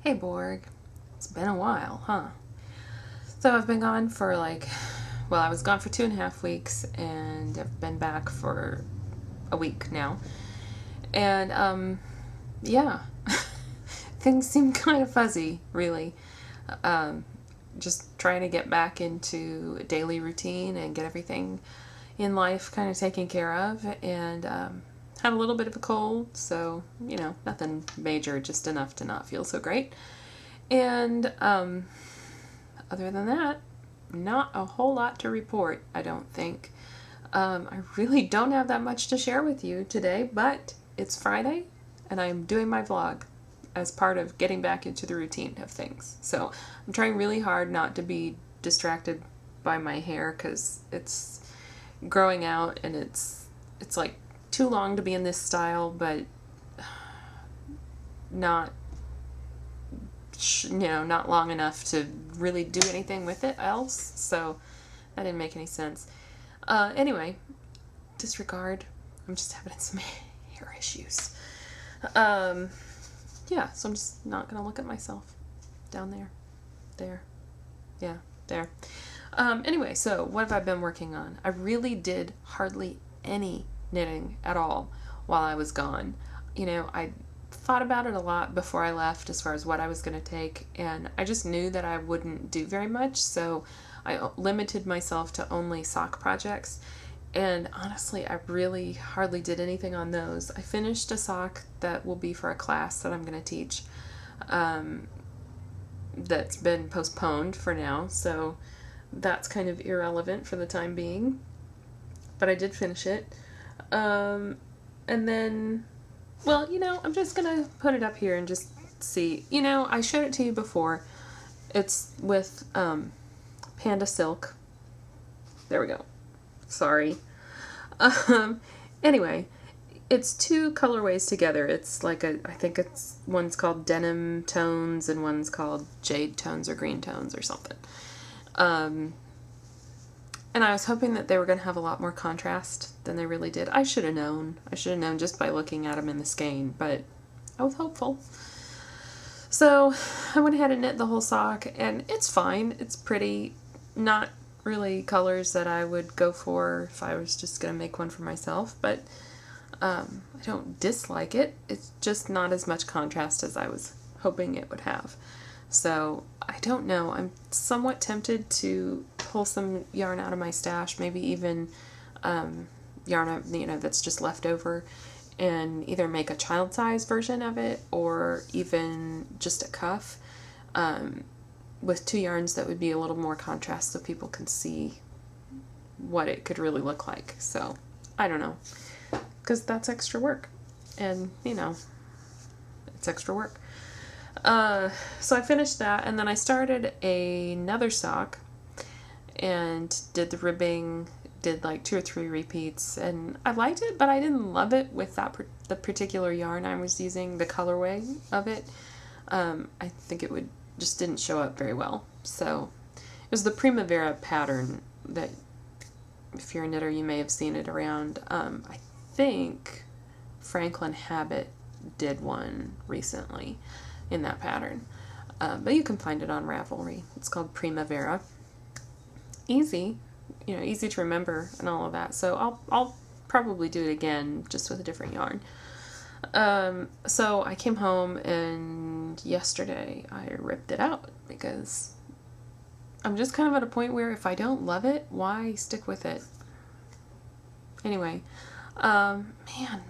Hey Borg, it's been a while, huh? So I've been gone for I was gone for 2.5 weeks and I've been back for a week now. And, yeah, things seem kind of fuzzy, really. Um, just trying to get back into a daily routine and get everything in life kind of taken care of. And, had a little bit of a cold, so, nothing major, just enough to not feel so great. And, other than that, not a whole lot to report, I don't think. I really don't have that much to share with you today, but it's Friday and I'm doing my vlog as part of getting back into the routine of things. So I'm trying really hard not to be distracted by my hair because it's growing out and it's like too long to be in this style, but not not long enough to really do anything with it else, so that didn't make any sense. Anyway, disregard. I'm just having some hair issues. Yeah, so I'm just not gonna look at myself down there, there. Anyway, so what have I been working on? I really did hardly any knitting at all while I was gone. I thought about it a lot before I left as far as what I was going to take, and I just knew that I wouldn't do very much, so I limited myself to only sock projects. And honestly, I really hardly did anything on those. I finished a sock that will be for a class that I'm going to teach, that's been postponed for now, so that's kind of irrelevant for the time being, but I did finish it. And then, well, I'm just gonna put it up here and just see. I showed it to you before. It's with Panda Silk. There we go. Sorry. Anyway, it's two colorways together. It's I think one's called Denim Tones and one's called Jade Tones or Green Tones or something. And I was hoping that they were going to have a lot more contrast than they really did. I should have known. Just by looking at them in the skein, but I was hopeful. So I went ahead and knit the whole sock, and it's fine. It's pretty. Not really colors that I would go for if I was just going to make one for myself, but I don't dislike it. It's just not as much contrast as I was hoping it would have. So I don't know. I'm somewhat tempted to pull some yarn out of my stash, maybe even yarn that's just left over, and either make a child size version of it or even just a cuff with two yarns that would be a little more contrast so people can see what it could really look like. So I don't know, because that's extra work, and it's extra work. So I finished that, and then I started another sock and did the ribbing, did like 2 or 3 repeats, and I liked it, but I didn't love it with the particular yarn I was using, the colorway of it. I think it just didn't show up very well. So it was the Primavera pattern that, if you're a knitter, you may have seen it around. I think Franklin Habit did one recently in that pattern, but you can find it on Ravelry. It's called Primavera. Easy to remember and all of that. So I'll probably do it again, just with a different yarn. So I came home, and yesterday I ripped it out because I'm just kind of at a point where if I don't love it, why stick with it? Anyway, man,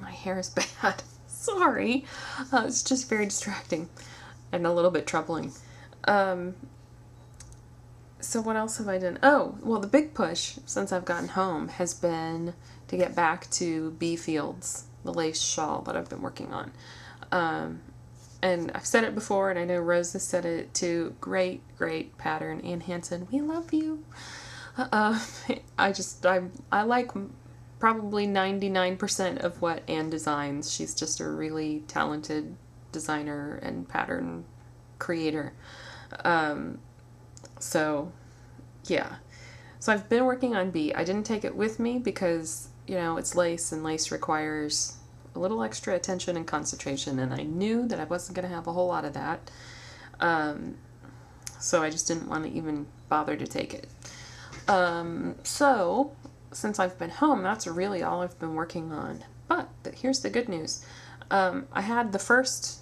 my hair is bad. Sorry. It's just very distracting and a little bit troubling. So what else have I done? Oh, well, the big push since I've gotten home has been to get back to Bee Fields, the lace shawl that I've been working on. And I've said it before, and I know Rose has said it too. Great, great pattern. Ann Hansen, we love you. I like probably 99% of what Anne designs. She's just a really talented designer and pattern creator. So yeah. So I've been working on Bee. I didn't take it with me because, it's lace, and lace requires a little extra attention and concentration, and I knew that I wasn't going to have a whole lot of that. So I just didn't want to even bother to take it. So since I've been home, that's really all I've been working on. But here's the good news. I had the first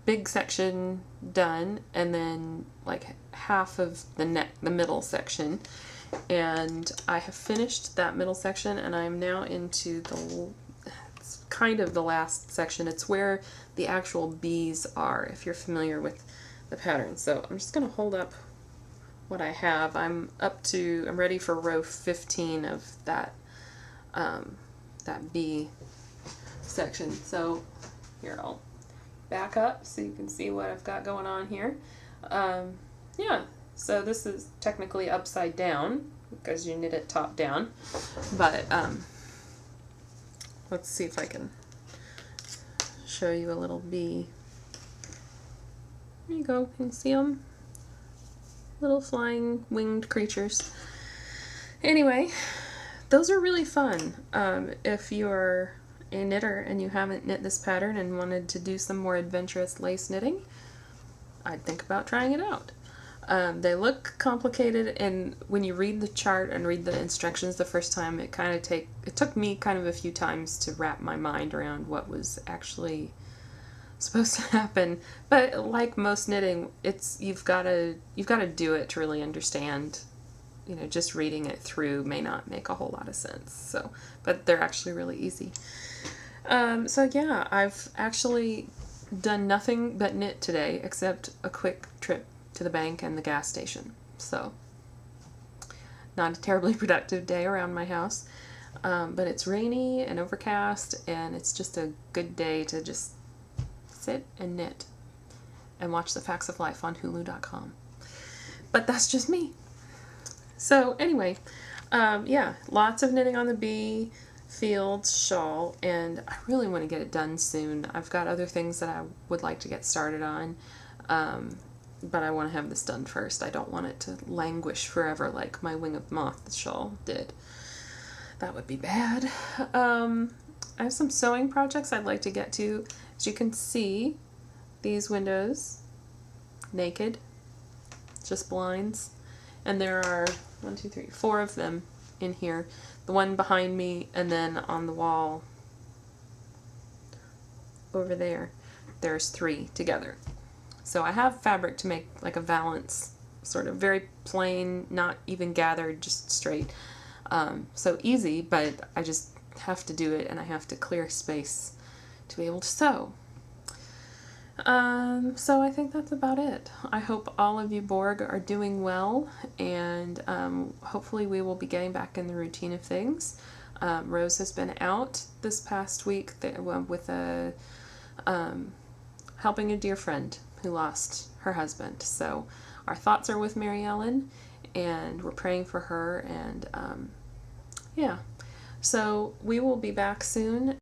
big section done, and then like half of the middle section, and I have finished that middle section, and I'm now into it's kind of the last section. It's where the actual bees are, if you're familiar with the pattern. So I'm just going to hold up what I have. I'm ready for row 15 of that that bee section. So here, I'll back up so you can see what I've got going on here. Yeah, so this is technically upside down because you knit it top down, but let's see if I can show you a little bee. There you go, can you see them? Little flying winged creatures. Anyway, those are really fun. If you're a knitter and you haven't knit this pattern and wanted to do some more adventurous lace knitting, I'd think about trying it out. They look complicated, and when you read the chart and read the instructions the first time, it took me kind of a few times to wrap my mind around what was actually supposed to happen. But like most knitting, you've got to do it to really understand. You know, just reading it through may not make a whole lot of sense. So, but they're actually really easy. So yeah, I've actually done nothing but knit today except a quick trip to the bank and the gas station. So not a terribly productive day around my house, but it's rainy and overcast, and it's just a good day to just sit and knit and watch The Facts of Life on Hulu.com. But that's just me. So anyway, yeah, lots of knitting on the bee, fields, shawl, and I really want to get it done soon. I've got other things that I would like to get started on, but I want to have this done first. I don't want it to languish forever like my Wing of Moth shawl did. That would be bad. I have some sewing projects I'd like to get to. As you can see, these windows, naked, just blinds, and there are 4 of them in here. The one behind me, and then on the wall over there, there's 3 together. So I have fabric to make like a valance, sort of very plain, not even gathered, just straight. So easy, but I just have to do it, and I have to clear space to be able to sew. So I think that's about it. I hope all of you Borg are doing well, and hopefully we will be getting back in the routine of things. Rose has been out this past week with helping a dear friend who lost her husband. So our thoughts are with Mary Ellen, and we're praying for her, and yeah. So we will be back soon.